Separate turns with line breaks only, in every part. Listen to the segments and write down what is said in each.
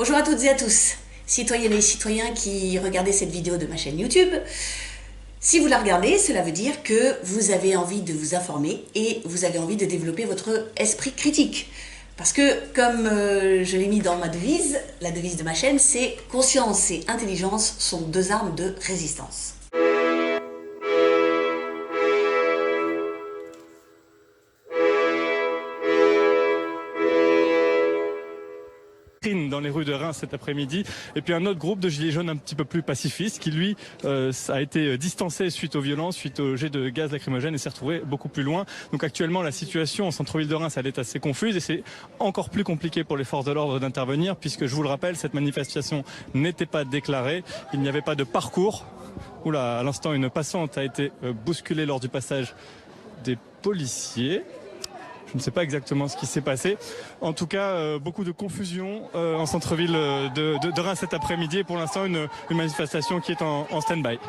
Bonjour à toutes et à tous, citoyennes et citoyens qui regardez cette vidéo de ma chaîne YouTube. Si vous la regardez, cela veut dire que vous avez envie de vous informer et vous avez envie de développer votre esprit critique. Parce que, comme je l'ai mis dans ma devise, la devise de ma chaîne, c'est « Conscience et intelligence sont deux armes de résistance ».
Dans les rues de Reims cet après-midi, et puis un autre groupe de gilets jaunes un petit peu plus pacifistes qui lui a été distancé suite aux violences, suite au jet de gaz lacrymogène et s'est retrouvé beaucoup plus loin. Donc actuellement la situation en centre-ville de Reims elle est assez confuse et c'est encore plus compliqué pour les forces de l'ordre d'intervenir puisque je vous le rappelle cette manifestation n'était pas déclarée, il n'y avait pas de parcours. Oula, à l'instant une passante a été bousculée lors du passage des policiers. Je ne sais pas exactement ce qui s'est passé. En tout cas, beaucoup de confusion en centre-ville de Reims cet après-midi. Et pour l'instant, une manifestation qui est en stand-by.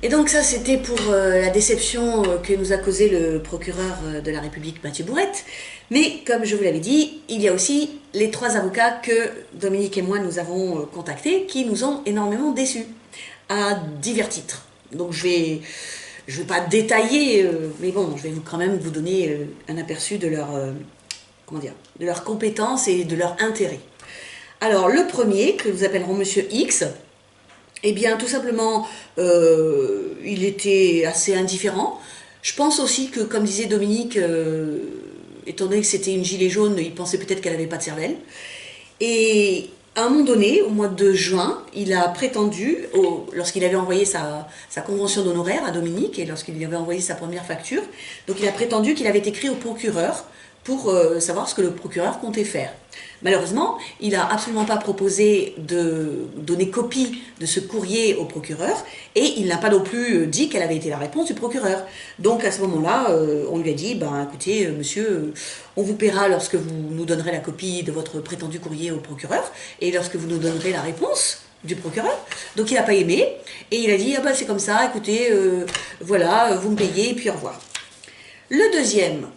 Et donc ça, c'était pour la déception que nous a causé le procureur de la République, Mathieu Bourrette. Mais comme je vous l'avais dit, il y a aussi les trois avocats que Dominique et moi nous avons contactés qui nous ont énormément déçus à divers titres. Donc je vais pas détailler, mais bon, je vais quand même vous donner un aperçu de leur, de leurs compétences et de leur intérêt. Alors le premier, que nous appellerons Monsieur X, eh bien tout simplement, il était assez indifférent. Je pense aussi que, comme disait Dominique, étant donné que c'était une gilet jaune, il pensait peut-être qu'elle n'avait pas de cervelle. Et à un moment donné, au mois de juin, il a prétendu, lorsqu'il avait envoyé sa convention d'honoraires à Dominique et lorsqu'il lui avait envoyé sa première facture, donc il a prétendu qu'il avait écrit au procureur pour savoir ce que le procureur comptait faire. Malheureusement, il n'a absolument pas proposé de donner copie de ce courrier au procureur et il n'a pas non plus dit quelle avait été la réponse du procureur. Donc à ce moment-là, on lui a dit, écoutez, monsieur, on vous paiera lorsque vous nous donnerez la copie de votre prétendu courrier au procureur et lorsque vous nous donnerez la réponse du procureur. Donc il n'a pas aimé et il a dit, c'est comme ça, écoutez, voilà, vous me payez et puis au revoir. Le deuxième,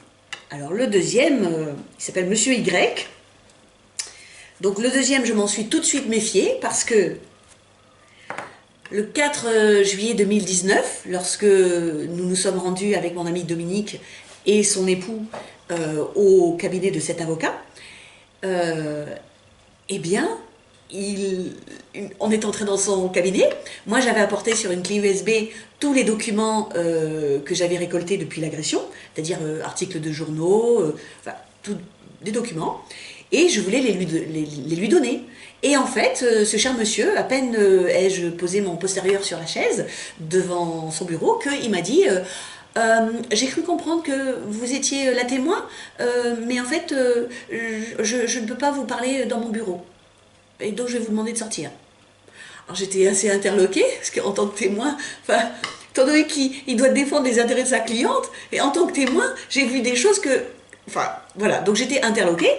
il s'appelle Monsieur Y. Donc le deuxième, je m'en suis tout de suite méfiée parce que le 4 juillet 2019, lorsque nous nous sommes rendus avec mon ami Dominique et son époux au cabinet de cet avocat, eh bien, on est entré dans son cabinet. Moi, j'avais apporté sur une clé USB tous les documents que j'avais récoltés depuis l'agression, c'est-à-dire articles de journaux, des documents. Et je voulais les lui donner. Et en fait, ce cher monsieur, à peine ai-je posé mon postérieur sur la chaise devant son bureau, qu'il m'a dit j'ai cru comprendre que vous étiez la témoin, mais en fait, je ne peux pas vous parler dans mon bureau. Et donc, je vais vous demander de sortir. Alors, j'étais assez interloquée, parce qu'en tant que témoin, étant donné qu'il doit défendre les intérêts de sa cliente, et en tant que témoin, j'ai vu des choses que... voilà, donc j'étais interloquée.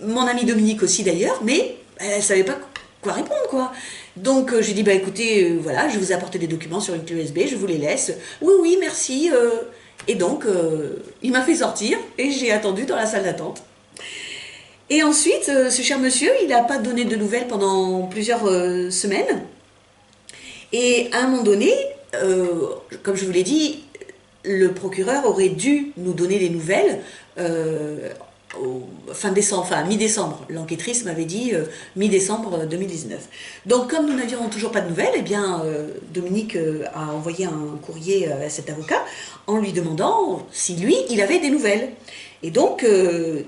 Mon amie Dominique aussi d'ailleurs, mais elle ne savait pas quoi répondre, quoi. Donc j'ai dit, écoutez, voilà, je vous ai apporté des documents sur une clé USB, je vous les laisse. Oui, merci. Et donc, il m'a fait sortir et j'ai attendu dans la salle d'attente. Et ensuite, ce cher monsieur, il n'a pas donné de nouvelles pendant plusieurs semaines. Et à un moment donné, comme je vous l'ai dit, le procureur aurait dû nous donner des nouvelles fin décembre, mi-décembre. L'enquêtrice m'avait dit mi-décembre 2019. Donc comme nous n'avions toujours pas de nouvelles, eh bien Dominique a envoyé un courrier à cet avocat en lui demandant si lui, il avait des nouvelles. Et donc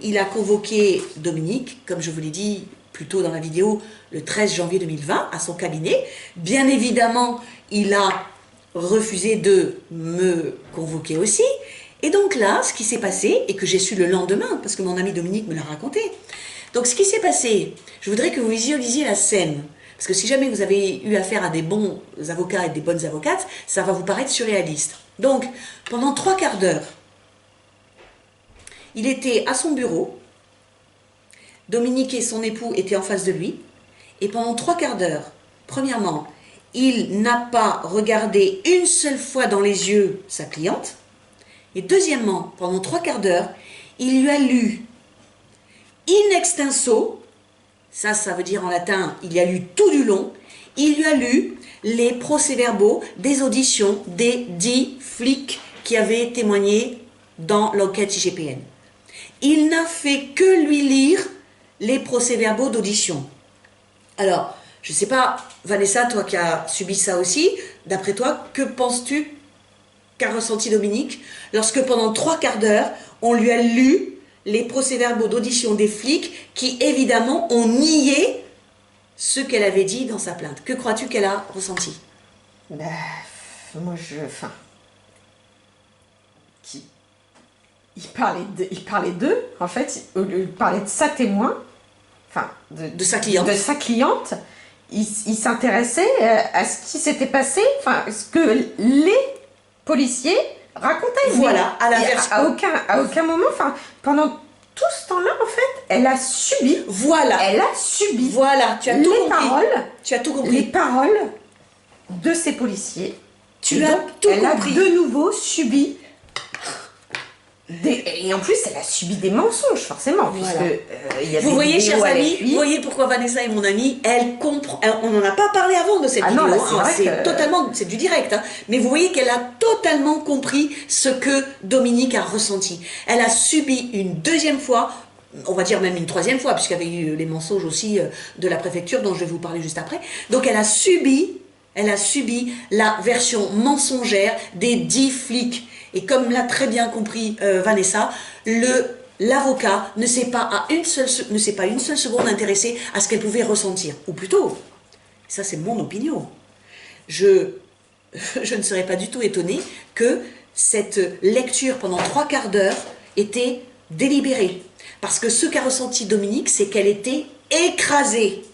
il a convoqué Dominique, comme je vous l'ai dit plus tôt dans la vidéo, le 13 janvier 2020 à son cabinet. Bien évidemment, il a refusé de me convoquer aussi. Et donc là, ce qui s'est passé, et que j'ai su le lendemain, parce que mon ami Dominique me l'a raconté, donc ce qui s'est passé, je voudrais que vous visualisiez la scène, parce que si jamais vous avez eu affaire à des bons avocats et des bonnes avocates, ça va vous paraître surréaliste. Donc, pendant 3/4 d'heure, il était à son bureau, Dominique et son époux étaient en face de lui, et pendant 3/4 d'heure, premièrement, il n'a pas regardé une seule fois dans les yeux sa cliente, Et deuxièmement, pendant 3/4 d'heure, il lui a lu in extenso, ça veut dire en latin, il a lu tout du long, il lui a lu les procès-verbaux des auditions des 10 flics qui avaient témoigné dans l'enquête IGPN. Il n'a fait que lui lire les procès-verbaux d'audition. Alors, je ne sais pas, Vanessa, toi qui as subi ça aussi, d'après toi, que penses-tu qu'a ressenti Dominique lorsque pendant 3/4 d'heure, on lui a lu les procès-verbaux d'audition des flics qui, évidemment, ont nié ce qu'elle avait dit dans sa plainte. Que crois-tu qu'elle a ressenti?
Bah, moi, enfin... Il parlait d'eux, en fait, il parlait de sa témoin, enfin,
de sa cliente.
De sa cliente. Il s'intéressait à ce qui s'était passé, enfin, ce que les policiers racontaient.
Voilà, à la version.
À aucun moment, enfin, pendant tout ce temps-là, en fait, elle a subi.
Voilà.
Elle a subi.
Voilà, tu as tout compris.
Tu as tout compris. Les paroles de ces policiers.
Tu as tout compris.
Elle a de nouveau subi. Et en plus, elle a subi des mensonges, forcément.
Voilà.
Puisque,
vous voyez, chers amis, vous voyez pourquoi Vanessa est mon amie, elle comprend. On n'en a pas parlé avant de cette vidéo.
Non,
c'est totalement, c'est du direct. Hein. Mais vous voyez qu'elle a totalement compris ce que Dominique a ressenti. Elle a subi une deuxième fois, on va dire même une troisième fois, puisqu'il y avait eu les mensonges aussi de la préfecture, dont je vais vous parler juste après. Donc elle a subi la version mensongère des 10 flics. Et comme l'a très bien compris Vanessa, l'avocat ne s'est pas une seule seconde intéressé à ce qu'elle pouvait ressentir. Ou plutôt, ça c'est mon opinion, je ne serais pas du tout étonnée que cette lecture pendant 3/4 d'heure était délibérée. Parce que ce qu'a ressenti Dominique, c'est qu'elle était écrasée.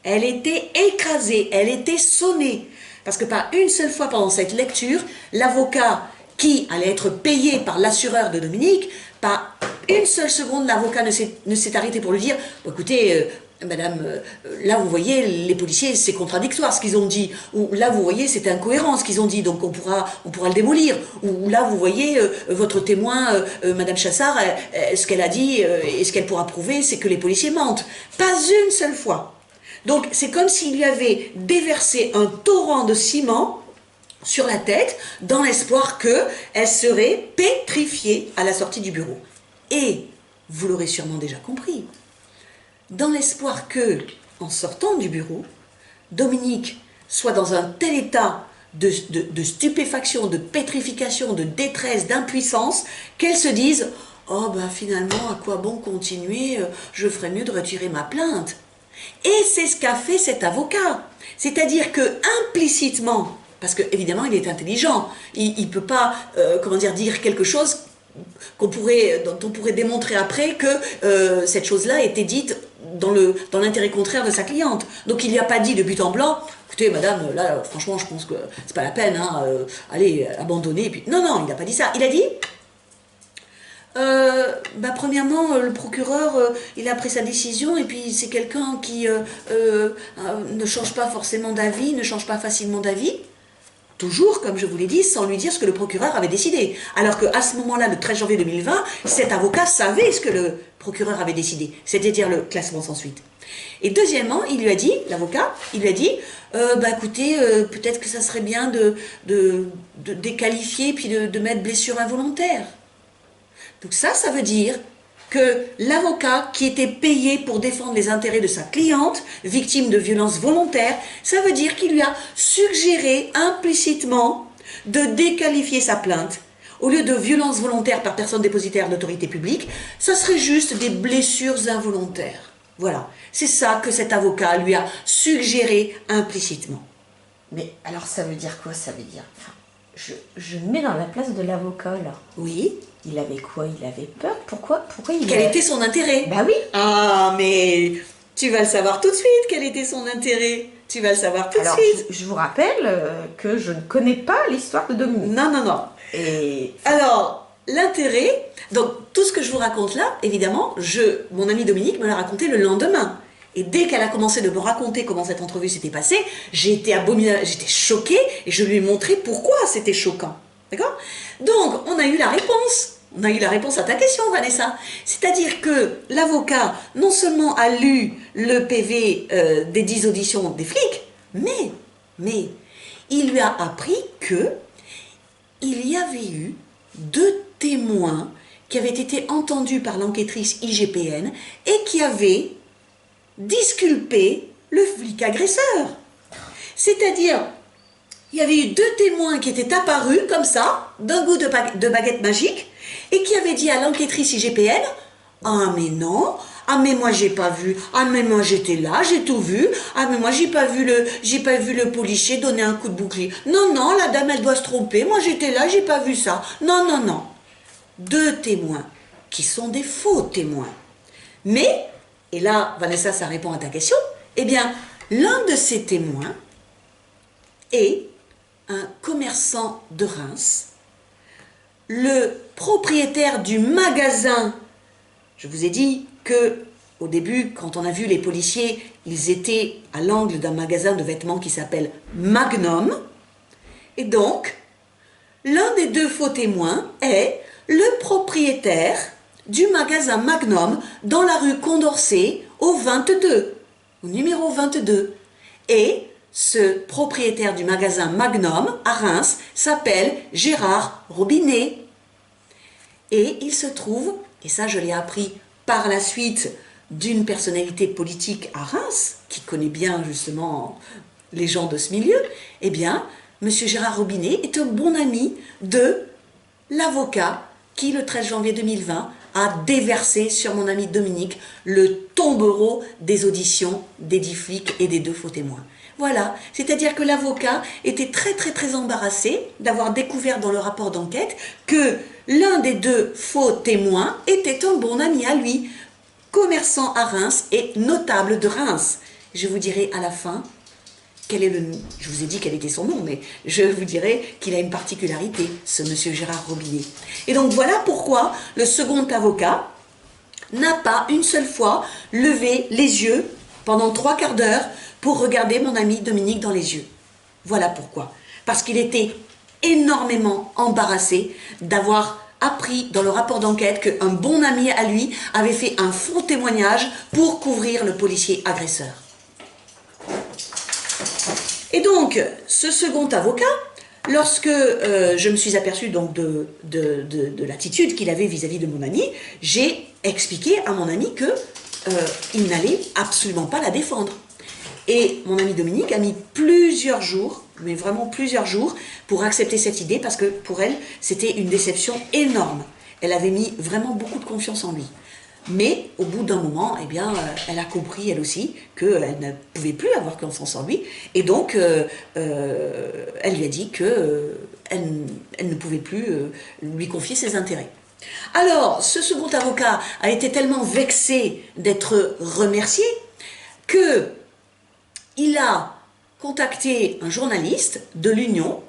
Elle était écrasée, elle était sonnée. Parce que pas une seule fois pendant cette lecture, l'avocat qui allait être payé par l'assureur de Dominique, pas une seule seconde, l'avocat ne s'est arrêté pour lui dire « Écoutez, madame, là vous voyez, les policiers, c'est contradictoire ce qu'ils ont dit. Ou là vous voyez, c'est incohérent ce qu'ils ont dit, donc on pourra le démolir. Ou là vous voyez, votre témoin, madame Chassard, ce qu'elle a dit et ce qu'elle pourra prouver, c'est que les policiers mentent. » Pas une seule fois. Donc c'est comme s'il lui avait déversé un torrent de ciment sur la tête, dans l'espoir qu'elle serait pétrifiée à la sortie du bureau. Et, vous l'aurez sûrement déjà compris, dans l'espoir que, en sortant du bureau, Dominique soit dans un tel état de stupéfaction, de pétrification, de détresse, d'impuissance, qu'elle se dise « Oh ben finalement, à quoi bon continuer, je ferais mieux de retirer ma plainte ». Et c'est ce qu'a fait cet avocat. C'est-à-dire que, implicitement, parce qu'évidemment, il est intelligent. Il ne peut pas, dire quelque chose dont on pourrait démontrer après que cette chose-là a été dite dans l'intérêt contraire de sa cliente. Donc il n'y a pas dit de but en blanc, écoutez madame, là franchement je pense que c'est pas la peine, hein, allez, abandonnez. Et puis, non, il n'a pas dit ça. Il a dit, premièrement, le procureur, il a pris sa décision et puis c'est quelqu'un qui ne change pas forcément d'avis, ne change pas facilement d'avis. Toujours, comme je vous l'ai dit, sans lui dire ce que le procureur avait décidé. Alors qu'à ce moment-là, le 13 janvier 2020, cet avocat savait ce que le procureur avait décidé, c'est-à-dire le classement sans suite. Et deuxièmement, il lui a dit, l'avocat, écoutez, peut-être que ça serait bien de déqualifier puis de mettre blessure involontaire. Donc ça veut dire que l'avocat qui était payé pour défendre les intérêts de sa cliente, victime de violences volontaires, ça veut dire qu'il lui a suggéré implicitement de déqualifier sa plainte. Au lieu de violences volontaires par personne dépositaire d'autorité publique, ça serait juste des blessures involontaires. Voilà, c'est ça que cet avocat lui a suggéré implicitement.
Mais alors ça veut dire quoi? Ça veut dire... Je me mets dans la place de l'avocat, là.
Oui.
Il avait quoi? Il avait peur? Pourquoi
Quel était son intérêt?
Bah oui.
Ah, mais tu vas le savoir tout de suite, quel était son intérêt. Tu vas le savoir tout de suite.
Alors, je vous rappelle que je ne connais pas l'histoire de Dominique.
Non.
Et...
Alors, l'intérêt... Donc, tout ce que je vous raconte là, évidemment, mon amie Dominique me l'a raconté le lendemain. Et dès qu'elle a commencé de me raconter comment cette entrevue s'était passée, j'ai été choquée et je lui ai montré pourquoi c'était choquant. D'accord? Donc, on a eu la réponse. On a eu la réponse à ta question, Vanessa. C'est-à-dire que l'avocat, non seulement a lu le PV des 10 auditions des flics, mais il lui a appris que il y avait eu 2 témoins qui avaient été entendus par l'enquêtrice IGPN et qui avaient disculpé le flic agresseur. C'est-à-dire, il y avait eu 2 témoins qui étaient apparus comme ça, d'un goût de baguette magique, et qui avaient dit à l'enquêtrice IGPN, « Ah mais non, ah mais moi j'ai pas vu, ah mais moi j'étais là, j'ai tout vu, ah mais moi j'ai pas vu le policier donner un coup de bouclier. Non, non, la dame elle doit se tromper, moi j'étais là, j'ai pas vu ça. Non, non, non. » 2 témoins qui sont des faux témoins. Mais, et là Vanessa ça répond à ta question, eh bien l'un de ces témoins est un commerçant de Reims, le propriétaire du magasin. Je vous ai dit que au début, quand on a vu les policiers, ils étaient à l'angle d'un magasin de vêtements qui s'appelle Magnum. Et donc, l'un des 2 faux témoins est le propriétaire du magasin Magnum dans la rue Condorcet au 22, au numéro 22. Et ce propriétaire du magasin Magnum à Reims s'appelle Gérard Robinet. Et il se trouve, et ça je l'ai appris par la suite d'une personnalité politique à Reims, qui connaît bien justement les gens de ce milieu, eh bien, M. Gérard Robinet est un bon ami de l'avocat qui, le 13 janvier 2020, a déversé sur mon ami Dominique le tombereau des auditions des 10 flics et des 2 faux témoins. Voilà, c'est-à-dire que l'avocat était très embarrassé d'avoir découvert dans le rapport d'enquête que l'un des 2 faux témoins était un bon ami à lui, commerçant à Reims et notable de Reims. Je vous dirai à la fin quel est je vous ai dit quel était son nom, mais je vous dirai qu'il a une particularité, ce monsieur Gérard Robinet. Et donc voilà pourquoi le second avocat n'a pas une seule fois levé les yeux pendant 3/4 d'heure pour regarder mon ami Dominique dans les yeux. Voilà pourquoi. Parce qu'il était énormément embarrassé d'avoir appris dans le rapport d'enquête qu'un bon ami à lui avait fait un faux témoignage pour couvrir le policier agresseur. Et donc, ce second avocat, lorsque je me suis aperçue donc de l'attitude qu'il avait vis-à-vis de mon ami, j'ai expliqué à mon ami qu'il n'allait absolument pas la défendre. Et mon ami Dominique a mis plusieurs jours, mais vraiment plusieurs jours, pour accepter cette idée, parce que pour elle, c'était une déception énorme. Elle avait mis vraiment beaucoup de confiance en lui. Mais au bout d'un moment, eh bien, elle a compris, elle aussi, qu'elle ne pouvait plus avoir confiance en lui. Et donc, elle lui a dit qu'elle ne pouvait plus lui confier ses intérêts. Alors, ce second avocat a été tellement vexé d'être remercié qu'il a contacté un journaliste de l'Union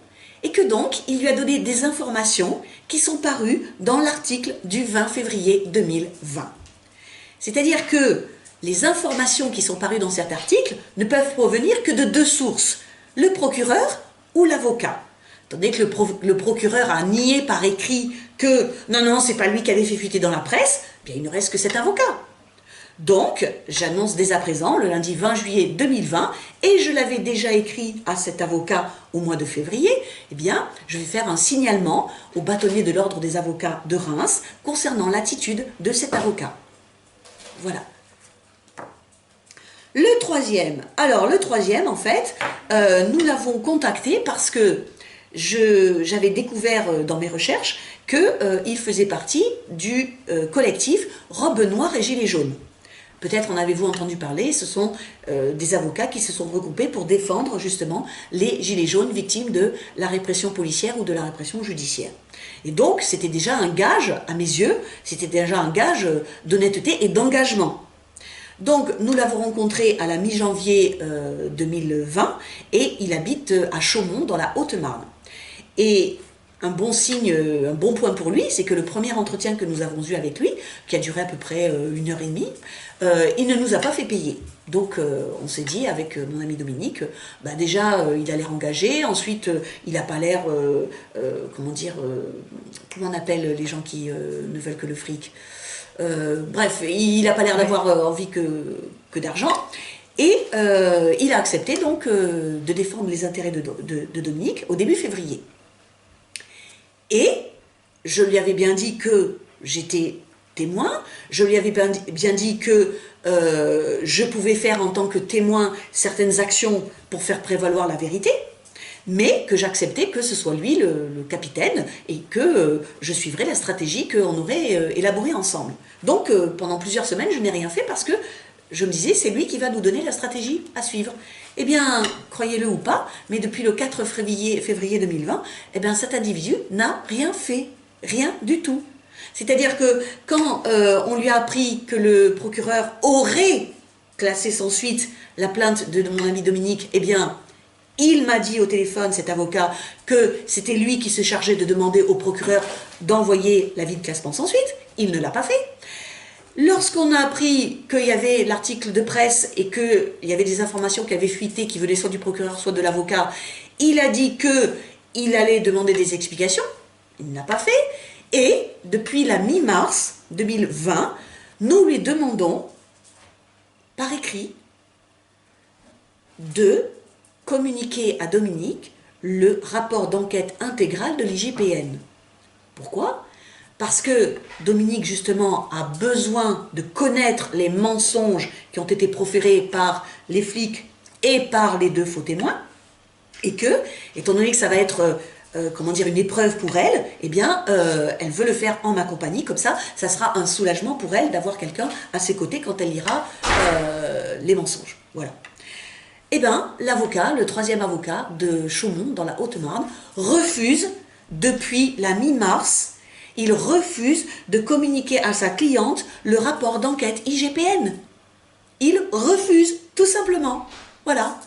et que donc, il lui a donné des informations qui sont parues dans l'article du 20 février 2020. C'est-à-dire que les informations qui sont parues dans cet article ne peuvent provenir que de 2 sources, le procureur ou l'avocat. Tandis que le procureur a nié par écrit que non, c'est pas lui qui avait fait fuiter dans la presse, bien il ne reste que cet avocat. Donc, j'annonce dès à présent, le lundi 20 juillet 2020, et je l'avais déjà écrit à cet avocat au mois de février, eh bien, je vais faire un signalement au bâtonnier de l'ordre des avocats de Reims concernant l'attitude de cet avocat. Voilà. Le troisième, en fait, nous l'avons contacté parce que j'avais découvert dans mes recherches qu'il faisait partie du collectif Robe Noire et Gilets jaunes. Peut-être en avez-vous entendu parler, ce sont des avocats qui se sont regroupés pour défendre justement les gilets jaunes victimes de la répression policière ou de la répression judiciaire. Et donc, c'était déjà un gage, à mes yeux, c'était déjà un gage d'honnêteté et d'engagement. Donc, nous l'avons rencontré à la mi-janvier 2020 et il habite à Chaumont, dans la Haute-Marne. Et un bon signe, un bon point pour lui, c'est que le premier entretien que nous avons eu avec lui, qui a duré à peu près 1 heure et demie, il ne nous a pas fait payer. Donc on s'est dit avec mon ami Dominique, déjà il a l'air engagé, ensuite il n'a pas l'air, comment on appelle les gens qui ne veulent que le fric, bref, il n'a pas l'air d'avoir envie que d'argent. Et il a accepté donc de défendre les intérêts de Dominique au début février. Et je lui avais bien dit que j'étais témoin, je lui avais bien dit que je pouvais faire en tant que témoin certaines actions pour faire prévaloir la vérité, mais que j'acceptais que ce soit lui le capitaine et que je suivrais la stratégie qu'on aurait élaborée ensemble. Donc pendant plusieurs semaines, je n'ai rien fait parce que je me disais, c'est lui qui va nous donner la stratégie à suivre. Eh bien, croyez-le ou pas, mais depuis le 4 février 2020, eh bien, cet individu n'a rien fait. Rien du tout. C'est-à-dire que quand on lui a appris que le procureur aurait classé sans suite la plainte de mon ami Dominique, eh bien, il m'a dit au téléphone, cet avocat, que c'était lui qui se chargeait de demander au procureur d'envoyer l'avis de classement sans suite. Il ne l'a pas fait. Lorsqu'on a appris qu'il y avait l'article de presse et qu'il y avait des informations qui avaient fuité, qui venaient soit du procureur, soit de l'avocat, il a dit qu'il allait demander des explications. Il n'a pas fait. Et depuis la mi-mars 2020, nous lui demandons, par écrit, de communiquer à Dominique le rapport d'enquête intégral de l'IGPN. Pourquoi ? Parce que Dominique, justement, a besoin de connaître les mensonges qui ont été proférés par les flics et par les 2 faux témoins, et que, étant donné que ça va être, une épreuve pour elle, eh bien, elle veut le faire en ma compagnie, comme ça sera un soulagement pour elle d'avoir quelqu'un à ses côtés quand elle lira les mensonges. Voilà. Eh bien, l'avocat, le 3e avocat de Chaumont, dans la Haute-Marne, refuse, depuis la mi-mars, il refuse de communiquer à sa cliente le rapport d'enquête IGPN. Il refuse, tout simplement. Voilà.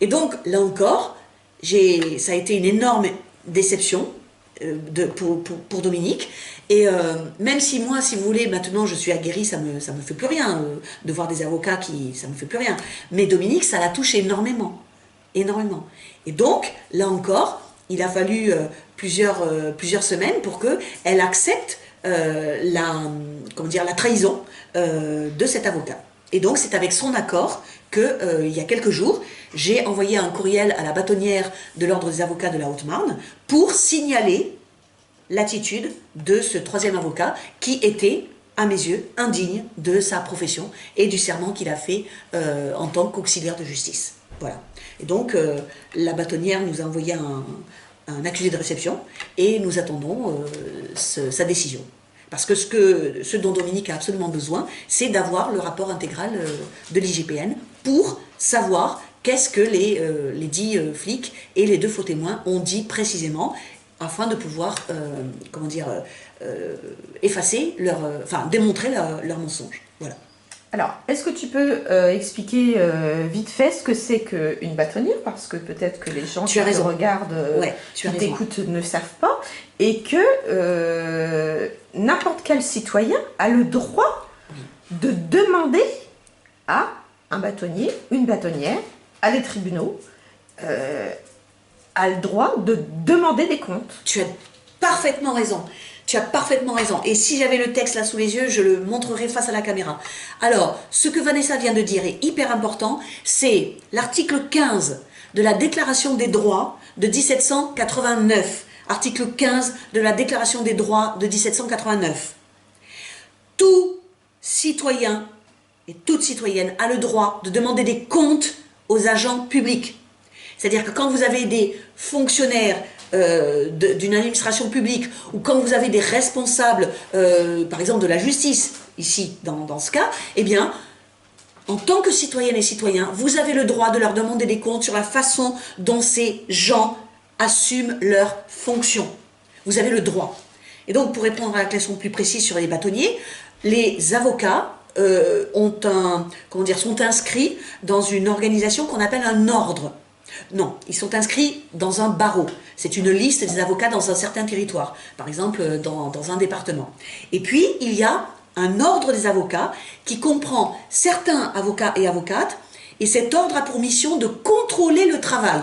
Et donc, là encore, ça a été une énorme déception pour Dominique. Et même si moi, si vous voulez, maintenant je suis aguerrie, ça me fait plus rien de voir des avocats ça me fait plus rien. Mais Dominique, ça l'a touché énormément. Énormément. Et donc, là encore, il a fallu plusieurs semaines pour qu'elle accepte la trahison de cet avocat. Et donc, c'est avec son accord que, il y a quelques jours, j'ai envoyé un courriel à la bâtonnière de l'Ordre des avocats de la Haute-Marne pour signaler l'attitude de ce 3e avocat qui était, à mes yeux, indigne de sa profession et du serment qu'il a fait en tant qu'auxiliaire de justice. Voilà. Et donc, la bâtonnière nous a envoyé un accusé de réception et nous attendons sa décision. Parce que ce dont Dominique a absolument besoin, c'est d'avoir le rapport intégral de l'IGPN pour savoir qu'est-ce que les 10 flics et les 2 faux témoins ont dit précisément afin de pouvoir, démontrer leur mensonge. Voilà.
Alors, est-ce que tu peux expliquer vite fait ce que c'est qu'une bâtonnière? Parce que peut-être que les gens qui te regardent, qui t'écoutent ne savent pas. Et que n'importe quel citoyen a le droit de demander à un bâtonnier, une bâtonnière, à des tribunaux, a le droit de demander des comptes.
Tu as parfaitement raison. Tu as parfaitement raison. Et si j'avais le texte là sous les yeux, je le montrerai face à la caméra. Alors, ce que Vanessa vient de dire est hyper important. C'est l'article 15 de la Déclaration des droits de 1789. Article 15 de la Déclaration des droits de 1789. Tout citoyen et toute citoyenne a le droit de demander des comptes aux agents publics. C'est-à-dire que quand vous avez des fonctionnaires d'une administration publique ou quand vous avez des responsables, par exemple de la justice, ici, dans ce cas, eh bien, en tant que citoyenne et citoyen, vous avez le droit de leur demander des comptes sur la façon dont ces gens assument leurs fonctions. Vous avez le droit. Et donc, pour répondre à la question plus précise sur les bâtonniers, les avocats sont inscrits dans une organisation qu'on appelle un ordre. Non, ils sont inscrits dans un barreau. C'est une liste des avocats dans un certain territoire, par exemple dans un département. Et puis, il y a un ordre des avocats qui comprend certains avocats et avocates, et cet ordre a pour mission de contrôler le travail,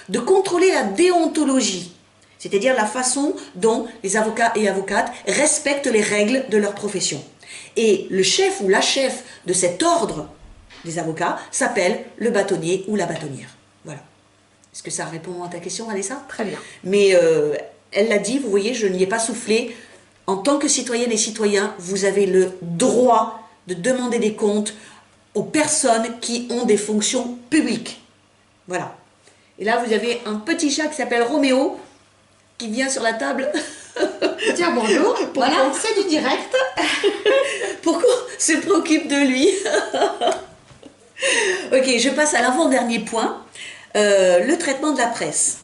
de contrôler la déontologie, c'est-à-dire la façon dont les avocats et avocates respectent les règles de leur profession. Et le chef ou la chef de cet ordre des avocats s'appelle le bâtonnier ou la bâtonnière. Voilà. Est-ce que ça répond à ta question, Vanessa?
Très bien.
Mais elle l'a dit, vous voyez, je n'y ai pas soufflé. En tant que citoyenne et citoyen, vous avez le droit de demander des comptes aux personnes qui ont des fonctions publiques. Voilà. Et là, vous avez un petit chat qui s'appelle Roméo, qui vient sur la table.
Tiens, bonjour. Voilà, c'est du direct.
Pour qu'on se préoccupe de lui. Ok, je passe à l'avant-dernier point. Le traitement de la presse.